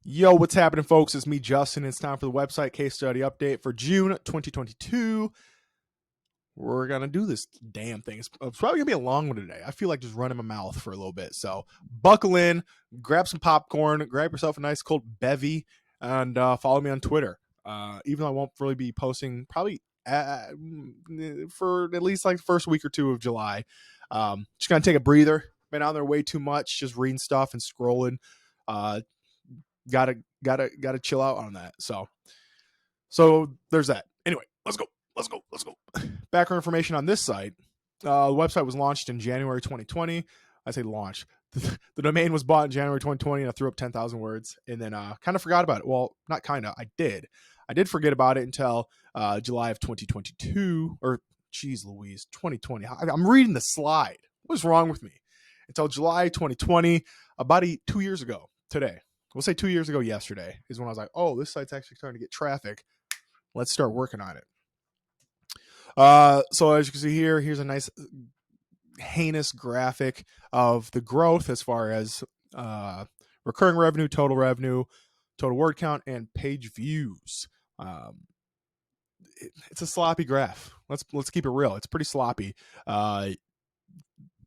Yo, what's happening, folks? It's me, Justin. It's time for the website case study update for June 2022. We're going to do this damn thing. It's probably going to be a long one today. I feel like just running my mouth for a little bit. So buckle in, grab some popcorn, grab yourself a nice cold bevy, and follow me on Twitter. Even though I won't really be posting probably for at least like the first week or two of July. Just going to take a breather. Been on there way too much, just reading stuff and scrolling. Gotta chill out on that. So there's that. Anyway, let's go. Background information on this site. The website was launched in January 2020. I say launched. The domain was bought in January 2020, and I threw up 10,000 words, and then kind of forgot about it. Well, not kind of. I did forget about it until July of 2022, or geez Louise, 2020. I'm reading the slide. What's wrong with me? Until July 2020, about 2 years ago today. We'll say 2 years ago yesterday is when I was like, oh, this site's actually starting to get traffic. Let's start working on it. So as you can see here, here's a nice heinous graphic of the growth as far as recurring revenue, total word count, and page views. It's a sloppy graph. Let's keep it real. It's pretty sloppy. The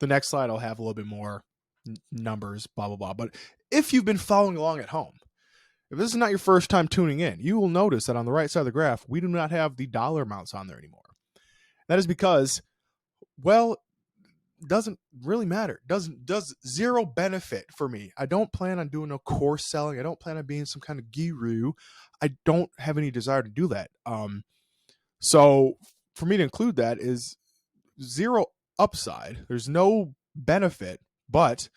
next slide I'll have a little bit more numbers, blah, blah, blah. But if you've been following along at home, if this is not your first time tuning in, you will notice that on the right side of the graph, we do not have the dollar amounts on there anymore. That is because, well, doesn't really matter. Does zero benefit for me. I don't plan on doing no course selling. I don't plan on being some kind of guru. I don't have any desire to do that. So for me to include that is zero upside. There's no benefit, but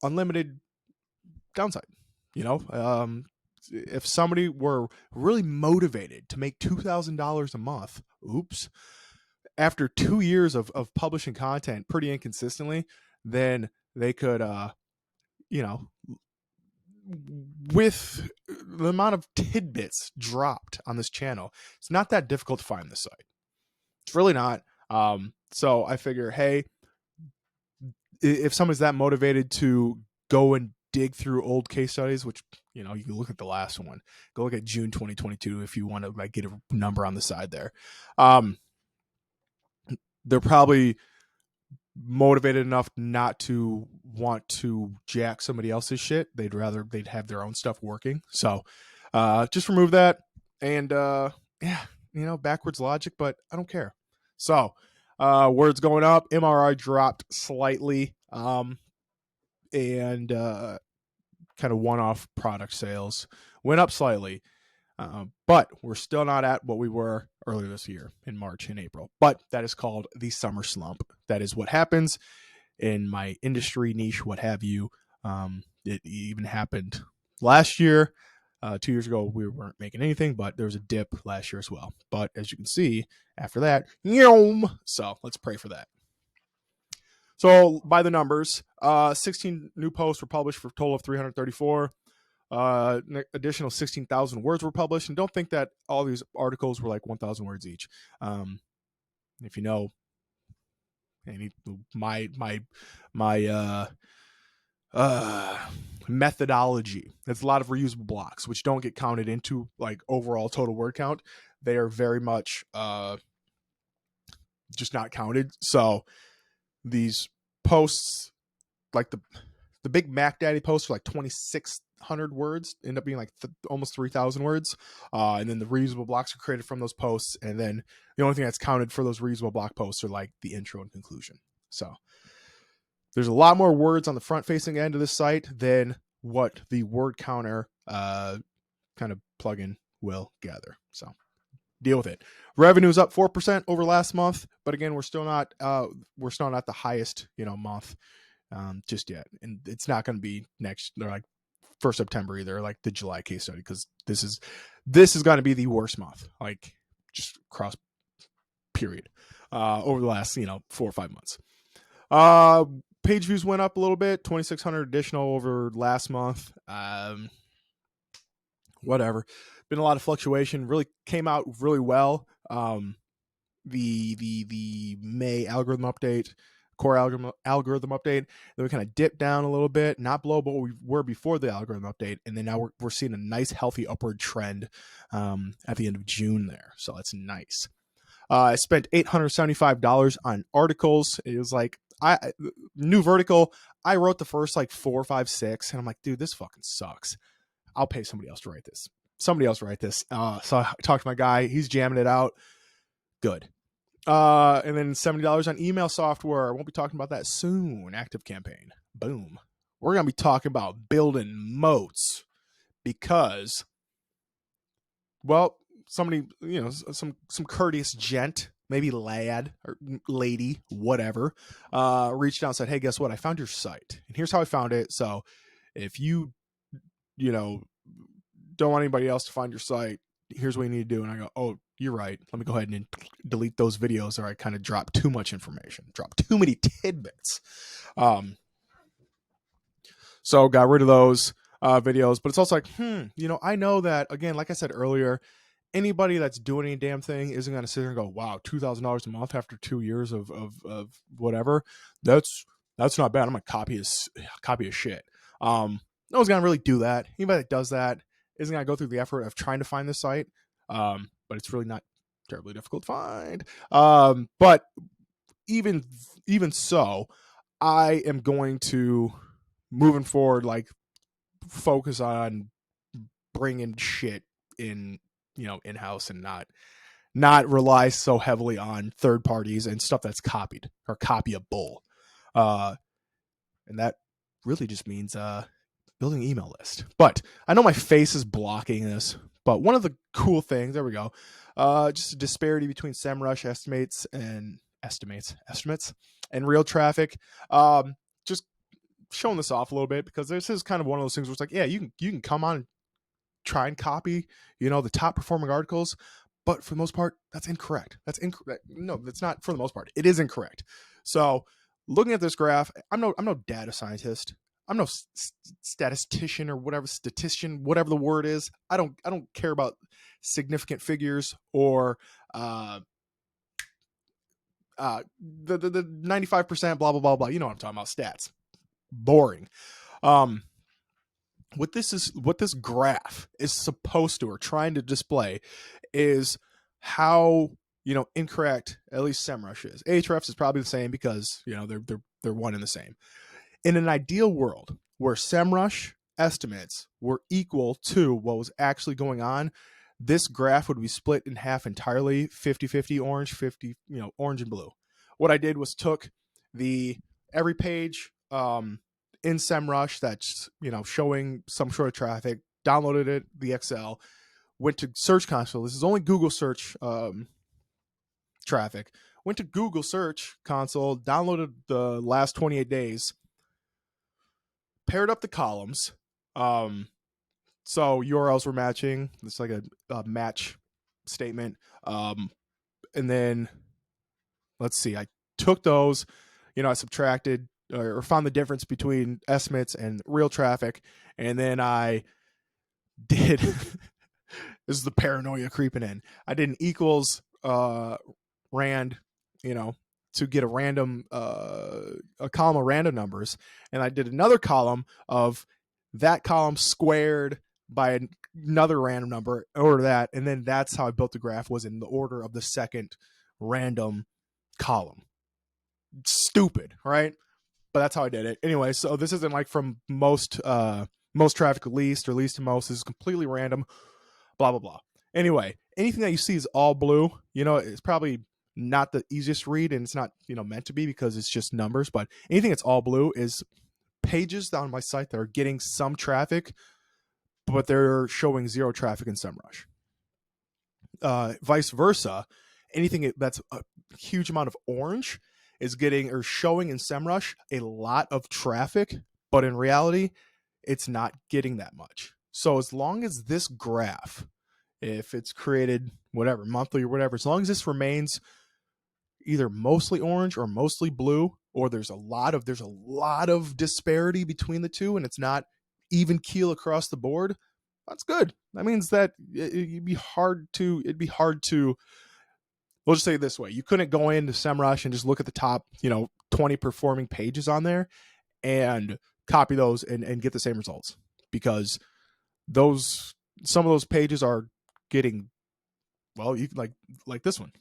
unlimited downside. If somebody were really motivated to make $2,000 a month, after 2 years of publishing content pretty inconsistently, then they could, with the amount of tidbits dropped on this channel, it's not that difficult to find this site. It's really not. So I figure, hey, if somebody's that motivated to go and dig through old case studies, which, you can look at the last one, go look at June 2022 if you want to get a number on the side there. They're probably motivated enough not to want to jack somebody else's shit. They'd have their own stuff working. So just remove that. And backwards logic, but I don't care. So words going up, MRI dropped slightly, and kind of one-off product sales went up slightly. But we're still not at what we were earlier this year in March and April. But that is called the summer slump. That is what happens in my industry niche, what have you. It even happened last year. 2 years ago, we weren't making anything, but there was a dip last year as well. But as you can see, after that, so let's pray for that. So by the numbers, 16 new posts were published for a total of 334. Additional 16,000 words were published, and don't think that all these articles were like 1,000 words each. If you know my methodology, it's a lot of reusable blocks which don't get counted into like overall total word count. They are very much just not counted. So these posts, like the big Mac Daddy posts, are like 2,600 words, end up being like almost 3,000 words. And then the reusable blocks are created from those posts. And then the only thing that's counted for those reusable block posts are like the intro and conclusion. So there's a lot more words on the front facing end of this site than what the word counter kind of plugin will gather. So deal with it. Revenue is up 4% over last month, but again, we're still not the highest month just yet, and it's not going to be next or like 1st September either, like the July case study, because this is going to be the worst month, like just cross period, over the last 4 or 5 months. Page views went up a little bit, 2,600 additional over last month. Whatever, been a lot of fluctuation. Really came out really well. The May algorithm update core algorithm update. Then we kind of dip down a little bit, not below what we were before the algorithm update, and then now we're seeing a nice healthy upward trend at the end of June there. So that's nice. I spent $875 on articles. It was like new vertical. I wrote the first like 4, 5, 6, and I'm like, dude, this fucking sucks. I'll pay somebody else to write this. Somebody else write this. So I talked to my guy. He's jamming it out. Good. And then $70 on email software. Won't be talking about that soon. ActiveCampaign. Boom. We're going to be talking about building moats because, well, somebody, some courteous gent, maybe lad or lady, whatever, reached out and said, hey, guess what? I found your site. And here's how I found it. So if you don't want anybody else to find your site, here's what you need to do. And I go, oh, you're right. Let me go ahead and delete those videos, or I kind of drop too much information, drop too many tidbits. So got rid of those videos, but it's also like, I know that, again, like I said earlier, anybody that's doing any damn thing isn't going to sit there and go, wow, $2,000 a month after 2 years of whatever. That's not bad. I'm going to copy his shit. No one's going to really do that. Anybody that does that isn't going to go through the effort of trying to find the site. But it's really not terribly difficult to find. But even so, I am going to, moving forward, like, focus on bringing shit in, in-house, and not rely so heavily on third parties and stuff that's copied or copyable. And that really just means building an email list. But I know my face is blocking this. But one of the cool things, there we go, just a disparity between SEMrush estimates and real traffic. Just showing this off a little bit, because this is kind of one of those things where it's like, yeah, you can come on and try and copy, the top performing articles, but for the most part, that's incorrect. That's incorrect. No, that's not for the most part. It is incorrect. So looking at this graph, I'm no data scientist. I'm no statistician or statistician, whatever the word is. I don't care about significant figures or the 95% blah blah blah blah. You know what I'm talking about? Stats. Boring. What this graph is supposed to, or trying to display, is how incorrect at least SEMrush is. Ahrefs is probably the same because they're one and the same. In an ideal world where SEMrush estimates were equal to what was actually going on, this graph would be split in half entirely, 50-50 orange, 50, orange and blue. What I did was took every page in SEMrush that's, showing some sort of traffic, downloaded it, the Excel, went to Search Console. This is only Google search traffic. Went to Google Search Console, downloaded the last 28 days, paired up the columns. So URLs were matching. It's like a match statement. And then let's see, I took those, I subtracted or found the difference between estimates and real traffic. And then I did, this is the paranoia creeping in. I did an equals rand, to get a random, a column of random numbers. And I did another column of that column squared by another random number, or that. And then that's how I built the graph, was in the order of the second random column. Stupid, right? But that's how I did it. Anyway, so this isn't like from most traffic to least, or least to most. This is completely random, blah, blah, blah. Anyway, anything that you see is all blue, it's probably not the easiest read, and it's not, meant to be, because it's just numbers. But anything that's all blue is pages on my site that are getting some traffic, but they're showing zero traffic in SEMrush. Vice versa, anything that's a huge amount of orange is getting or showing in SEMrush a lot of traffic, but in reality, it's not getting that much. So as long as this graph, if it's created whatever, monthly or whatever, as long as this remains either mostly orange or mostly blue, or there's a lot of disparity between the two, and it's not even keel across the board, that's good. That means that it'd be hard to, we'll just say it this way. You couldn't go into SEMrush and just look at the top, 20 performing pages on there and copy those and get the same results, because some of those pages are getting, well, you like this one.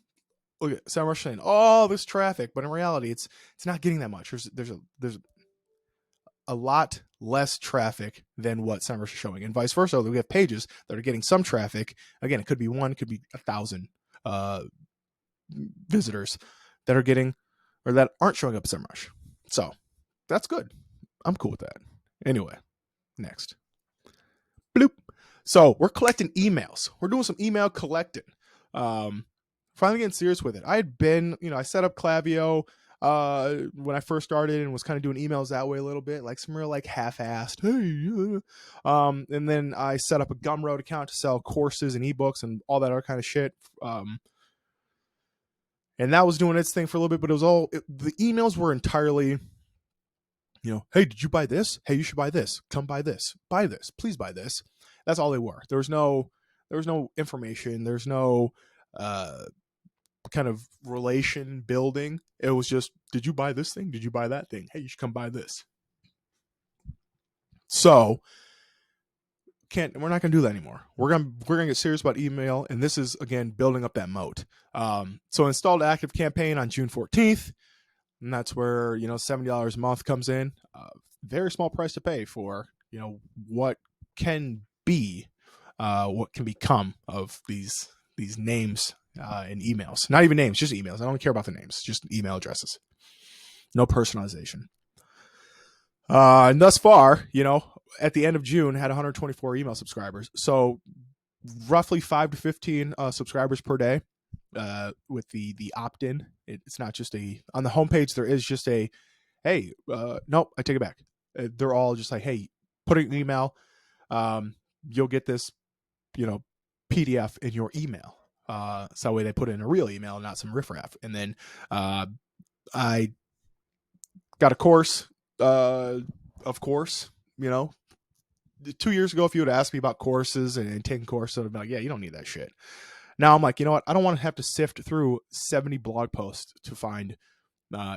Look at SEMrush saying, "Oh, this traffic," but in reality, it's not getting that much. There's a lot less traffic than what SEMrush is showing, and vice versa. We have pages that are getting some traffic. Again, it could be 1, it could be 1,000 visitors that are getting, or that aren't showing up SEMrush. So that's good. I'm cool with that. Anyway, next. Bloop. So we're collecting emails. We're doing some email collecting. Finally getting serious with it. I had been, I set up Klaviyo when I first started and was kind of doing emails that way a little bit, like some real like half-assed. Hey, and then I set up a Gumroad account to sell courses and ebooks and all that other kind of shit. And that was doing its thing for a little bit, but the emails were entirely, hey, did you buy this? Hey, you should buy this. Come buy this. Buy this. Please buy this. That's all they were. There was no information. There's no kind of relation building. It was just, did you buy this thing? Did you buy that thing? Hey, you should come buy this. So we're not gonna do that anymore. We're gonna get serious about email, and this is again building up that moat. So installed active campaign on June 14th, and that's where $70 a month comes in. Very small price to pay for what can be, what can become of these names and emails. Not even names, just emails. I don't care about the names, just email addresses. No personalization. And thus far, at the end of June, had 124 email subscribers. So roughly 5 to 15 subscribers per day with the opt-in. It's not just on the homepage, there is just hey, nope, I take it back. They're all just like, hey, put an email. You'll get this, PDF in your email. So that way they put in a real email, not some riffraff. And then I got a course, of course, 2 years ago, if you would ask me about courses and taking courses, I'd be like, yeah, you don't need that shit. Now I'm like, you know what? I don't want to have to sift through 70 blog posts to find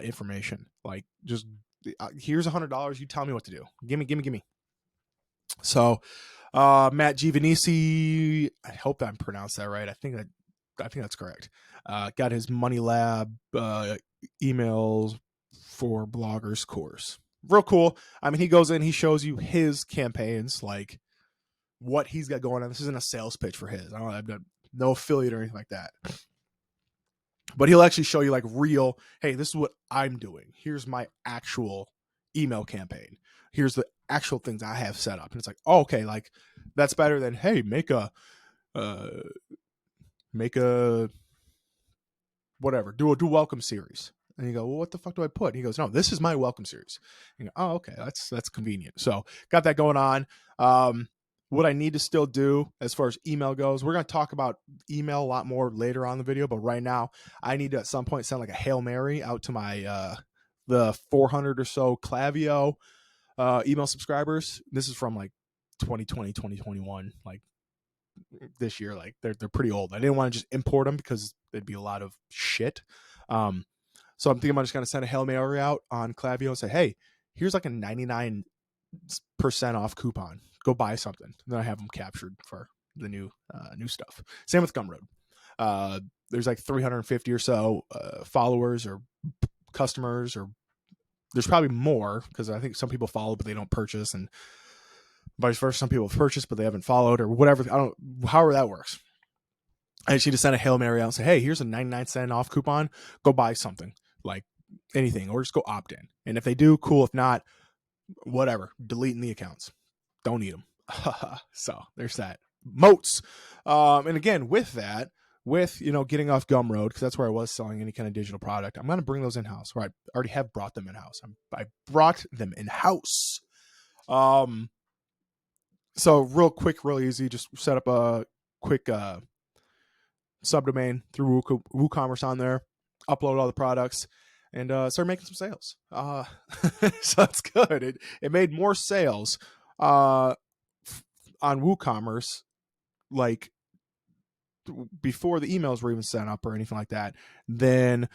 information. Like, just here's $100. You tell me what to do. Gimme. So Matt Giovanisi, I hope I pronounced that right. I think that's correct. Got his Money Lab emails for bloggers course. Real cool. I mean, he goes in, he shows you his campaigns, like what he's got going on. This isn't a sales pitch for his. I've done no affiliate or anything like that. But he'll actually show you like real, hey, this is what I'm doing. Here's my actual email campaign. Here's the actual things I have set up. And it's like, oh, okay, like that's better than, hey, make a whatever, do a welcome series. And you go, well, what the fuck do I put? And he goes, no, this is my welcome series. And you go, oh, okay, that's convenient. So got that going on. What I need to still do as far as email goes, we're going to talk about email a lot more later on in the video. But right now, I need to at some point send like a Hail Mary out to my the 400 or so Klaviyo email subscribers. This is from like 2020, 2021, like this year. Like they're pretty old. I didn't want to just import them because there'd be a lot of shit. So I'm thinking I'm just going to send a Hail Mary out on Klaviyo and say, hey, here's like a 99% off coupon. Go buy something. And then I have them captured for the new stuff. Same with Gumroad. There's like 350 or so followers or customers, or there's probably more because I think some people follow but they don't purchase, and vice versa. Some people have purchased but they haven't followed, or whatever. However that works. I just need to send a Hail Mary out and say, hey, here's a 99% off coupon. Go buy something, like anything, or just go opt in. And if they do, cool. If not, whatever. Deleting the accounts. Don't need them. So there's that. Moats. And again, with that, getting off Gumroad, because that's where I was selling any kind of digital product, I'm going to bring those in-house, or I already have brought them in-house. I brought them in-house. So real quick, real easy, just set up a quick subdomain through WooCommerce on there, upload all the products, and start making some sales. So that's good. It made more sales on WooCommerce, like before the emails were even sent up or anything like that, than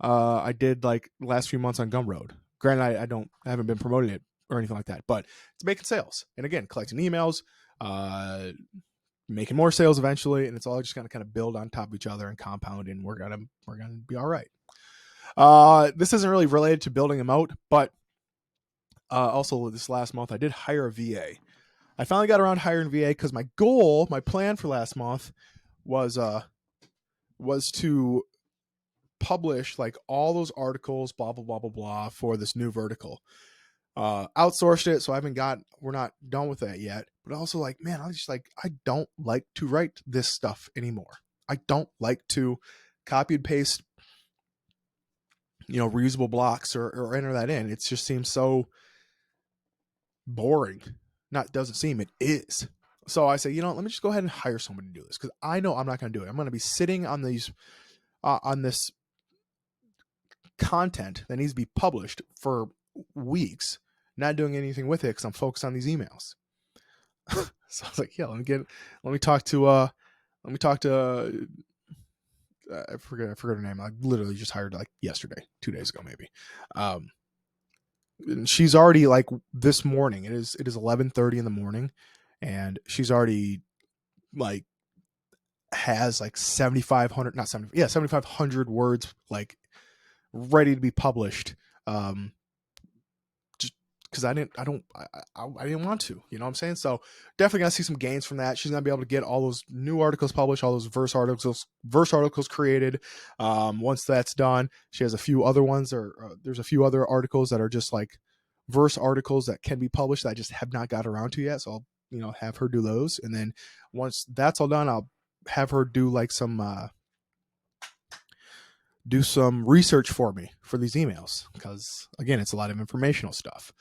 I did like the last few months on Gumroad. Granted, I haven't been promoting it or anything like that, but it's making sales. And again, collecting emails, making more sales eventually, and it's all just gonna kind of build on top of each other and compound, and we're gonna be all right. This isn't really related to building a moat, but also this last month I did hire a VA. I finally got around to hiring VA because my plan for last month was to publish like all those articles, blah blah blah blah blah, for this new vertical. Outsourced it, so we're not done with that yet. But also, like, man, I don't like to write this stuff anymore. I don't like to copy and paste, reusable blocks or enter that in. It just seems so boring. Doesn't seem, it is. So I say, let me just go ahead and hire someone to do this, because I know I'm not going to do it. I'm going to be sitting on these on this content that needs to be published for weeks, not doing anything with it because I'm focused on these emails. So I was like, yeah, let me talk to I forget her name. I literally just hired like yesterday, 2 days ago maybe. And she's already, like, this morning, it is 11:30 in the morning, and she's already like has like 7,500 words like ready to be published. Just because I didn't want to, you know what I'm saying? So definitely gonna see some gains from that. She's gonna be able to get all those new articles published, all those verse articles created. Once that's done, she has a few other ones, or there's a few other articles that are just like verse articles that can be published that I just have not got around to yet. So I'll, have her do those. And then once that's all done, I'll have her do like some research for me for these emails, because again, it's a lot of informational stuff.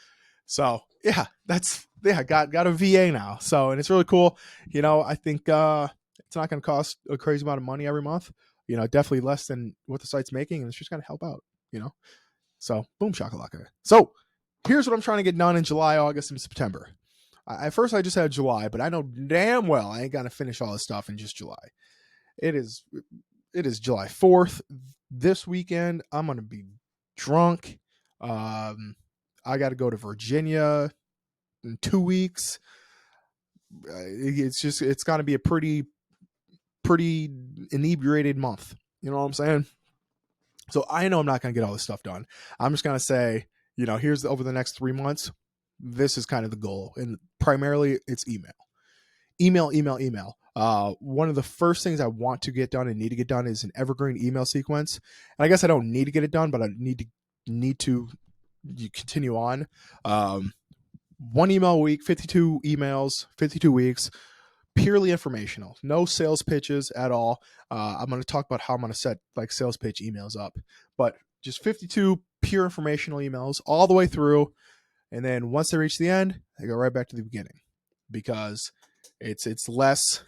So yeah, got a VA now. So, and it's really cool. I think it's not going to cost a crazy amount of money every month. Definitely less than what the site's making, and it's just going to help out. So boom shakalaka. So here's what I'm trying to get done in July, August, and September. At first, I just had July, but I know damn well I ain't gonna finish all this stuff in just July. It is July 4th. This weekend, I'm gonna be drunk. I got to go to Virginia in 2 weeks. It's gonna be a pretty inebriated month. You know what I'm saying? So I know I'm not gonna get all this stuff done. I'm just gonna say, here's over the next 3 months. This is kind of the goal, and primarily it's email. One of the first things I want to get done and need to get done is an evergreen email sequence. And I guess I don't need to get it done, but I need to continue on. 1 email a week, 52 emails, 52 weeks, purely informational, no sales pitches at all. I'm going to talk about how I'm going to set like sales pitch emails up, but just 52 pure informational emails all the way through. And then once they reach the end, they go right back to the beginning, because it's less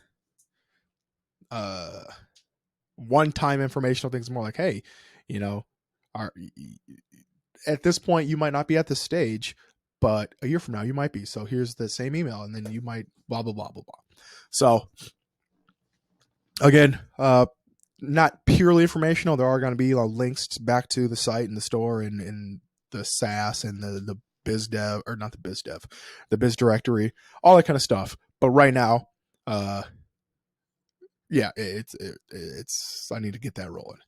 one-time informational things. More like, hey, at this point you might not be at this stage, but a year from now you might be. So here's the same email, and then you might blah blah blah blah blah. So again, not purely informational. There are going to be links back to the site and the store and the SaaS and the biz dev, or not the biz dev, the biz directory, all that kind of stuff. But right now, yeah, it's I need to get that rolling.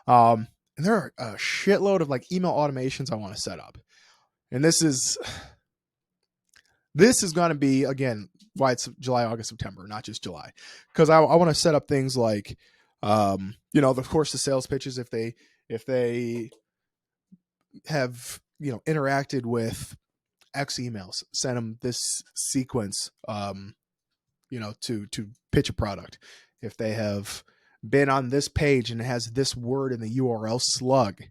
And there are a shitload of like email automations I want to set up, and this is going to be, again, why it's July, August, September, not just July, because I want to set up things like, of course, the sales pitches, if they have interacted with X emails, send them this sequence, to pitch a product. If they have been on this page and it has this word in the URL slug,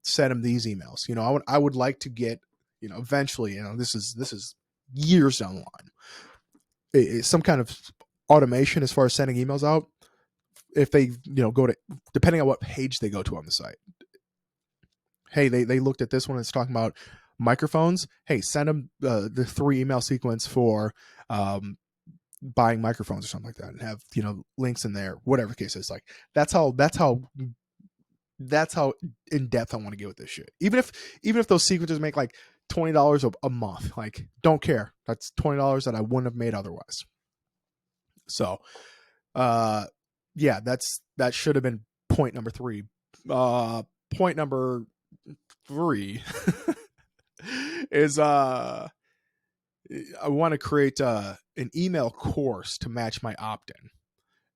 send them these emails. I would like to get, eventually, this is years down the line, some kind of automation as far as sending emails out. If they, go to, depending on what page they go to on the site. Hey, they looked at this one. It's talking about microphones. Hey, send them the 3 email sequence for buying microphones or something like that, and have links in there, whatever the case is. Like that's how That's how in depth I want to get with this shit. Even if those sequences make like $20 a month, like, don't care. That's $20 that I wouldn't have made otherwise. So, yeah, that should have been point number 3. Point number 3 is I want to create an email course to match my opt-in,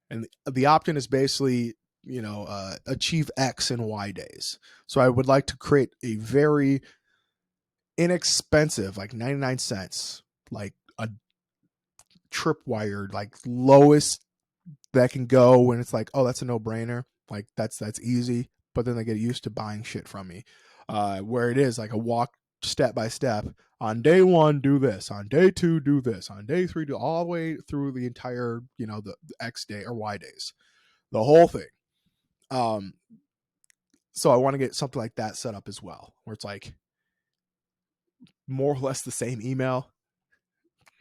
and the opt-in is basically, achieve X and Y days. So I would like to create a very inexpensive, like 99 cents, like a tripwire, like lowest that can go when it's like, oh, that's a no-brainer, like that's easy, but then they get used to buying shit from me, where it is like a walk step by step. On day 1 do this, on day 2 do this, on day 3 do, all the way through the entire, the X day or Y days, the whole thing. So I want to get something like that set up as well, where it's like more or less the same email.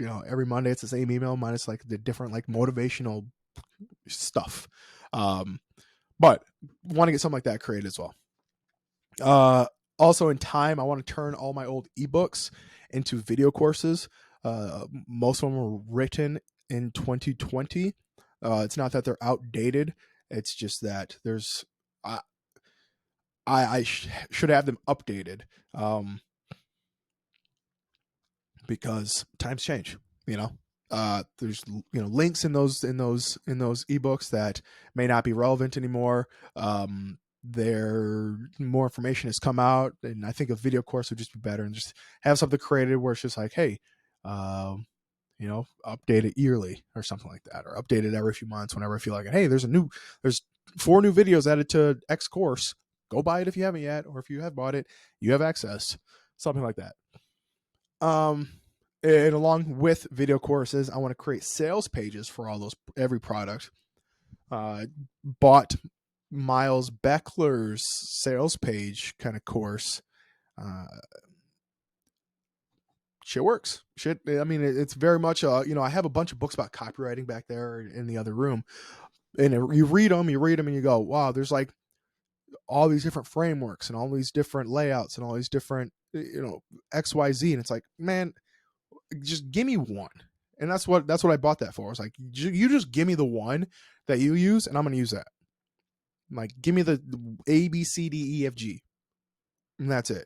Every Monday it's the same email minus like the different like motivational stuff. But want to get something like that created as well. Also in time, I want to turn all my old ebooks into video courses. Most of them were written in 2020. It's not that they're outdated. It's just that there's, I should have them updated, because times change. There's links in those ebooks that may not be relevant anymore. There more information has come out, and I think a video course would just be better, and just have something created where it's just like, hey, update it yearly or something like that, or update it every few months whenever I feel like it. Hey, there's 4 new videos added to X course. Go buy it if you haven't yet, or if you have bought it, you have access. Something like that. And along with video courses, I want to create sales pages for every product. Bought Miles Beckler's sales page kind of course. Shit works. I mean, it's very much, I have a bunch of books about copywriting back there in the other room, and you read them, and you go, wow, there's like all these different frameworks and all these different layouts and all these different, XYZ. And it's like, man, just give me one. And that's what I bought that for. I was like, you just give me the one that you use, and I'm going to use that. Like, give me the A, B, C, D, E, F, G. And that's it.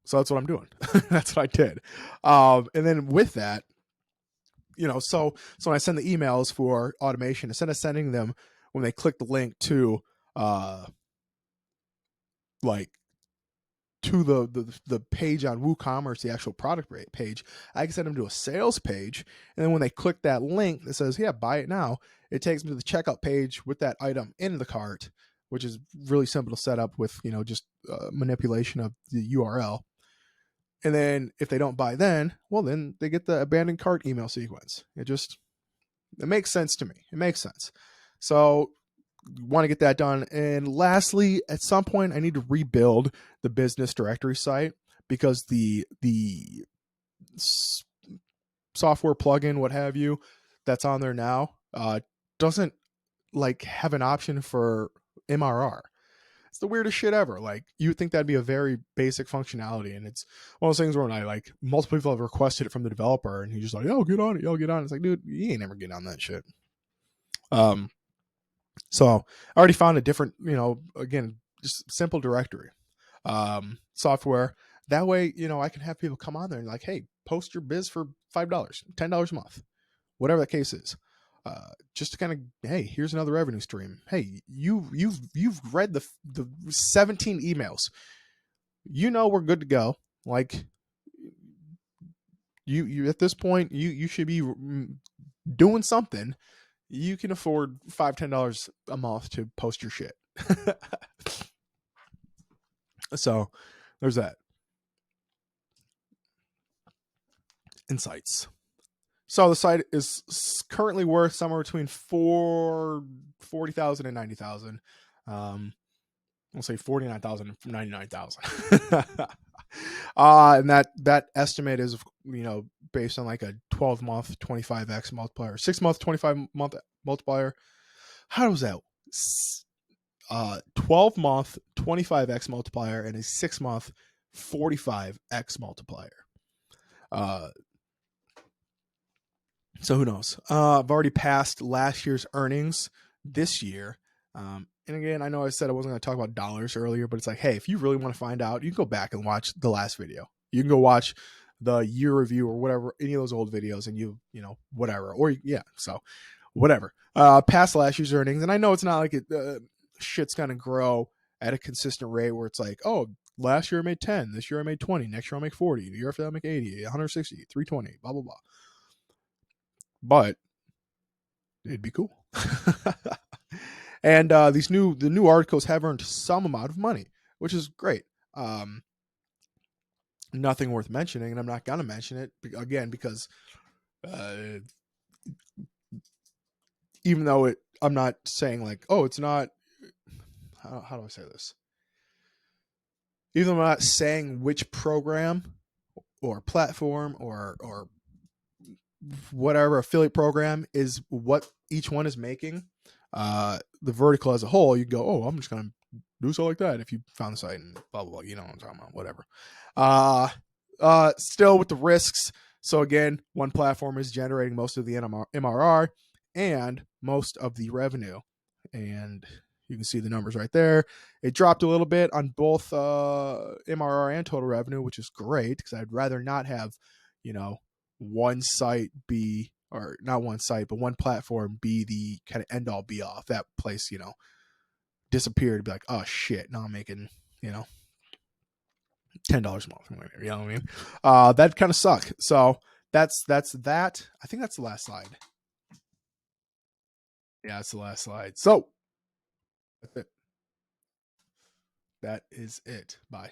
So that's what I'm doing. That's what I did. And then with that, so when I send the emails for automation, instead of sending them when they click the link to, to the page on WooCommerce, the actual product page, I can send them to a sales page. And then when they click that link that says, yeah, buy it now, it takes them to the checkout page with that item in the cart, which is really simple to set up with, just manipulation of the URL. And then if they don't buy then they get the abandoned cart email sequence. It makes sense to me. It makes sense. So want to get that done. And lastly, at some point I need to rebuild the business directory site, because the software plugin, what have you, that's on there now doesn't like have an option for MRR. It's the weirdest shit ever. Like, you would think that'd be a very basic functionality, and it's one of those things where when I like multiple people have requested it from the developer, and he's just like, "Yo, get on it, yo, get on it." It's like, dude, you ain't never getting on that shit. So I already found a different, again, just simple directory software. That way, I can have people come on there and like, hey, post your biz for $5, $10 a month, whatever the case is. Just to kind of, hey, here's another revenue stream. Hey, you've read the 17 emails. We're good to go. Like, you at this point, you should be doing something. You can afford $5-10 a month to post your shit. So there's that. Insights. So the site is currently worth somewhere between $40,000 and $90,000. We'll say $49,000 and $99,000. And that estimate is, based on like a 12-month 25x multiplier, 6-month 25-month multiplier. How does that? 12-month 25x multiplier and a 6-month 45x multiplier. So who knows? I've already passed last year's earnings this year. And again, I know I said I wasn't going to talk about dollars earlier, but it's like, hey, if you really want to find out, you can go back and watch the last video. You can go watch the year review or whatever, any of those old videos, and you know, whatever. Or yeah, so whatever. Past last year's earnings, and I know it's not like it shit's going to grow at a consistent rate where it's like, oh, last year I made 10, this year I made 20, next year I'll make 40, the year after that I'll make 80, 160, 320, blah, blah, blah. But it'd be cool. And the new articles have earned some amount of money, which is great. Nothing worth mentioning, and I'm not gonna mention it again because even though I'm not saying like, oh, it's not. How do I say this? Even though I'm not saying which program or platform or whatever affiliate program is what each one is making, the vertical as a whole, you go, oh, I'm just gonna do so like that if you found the site and blah blah blah. You know what I'm talking about, whatever. Still with the risks. So again, one platform is generating most of the MRR and most of the revenue, and you can see the numbers right there. It dropped a little bit on both MRR and total revenue, which is great because I'd rather not have, you know, one site be, or not one site, but one platform be the kind of end all be all. If that place, you know, disappeared, be like, oh shit, now I'm making, you know, $10 a month. You know what I mean? That kind of suck. So that's that. I think that's the last slide. Yeah, it's the last slide. So that's it. That is it. Bye.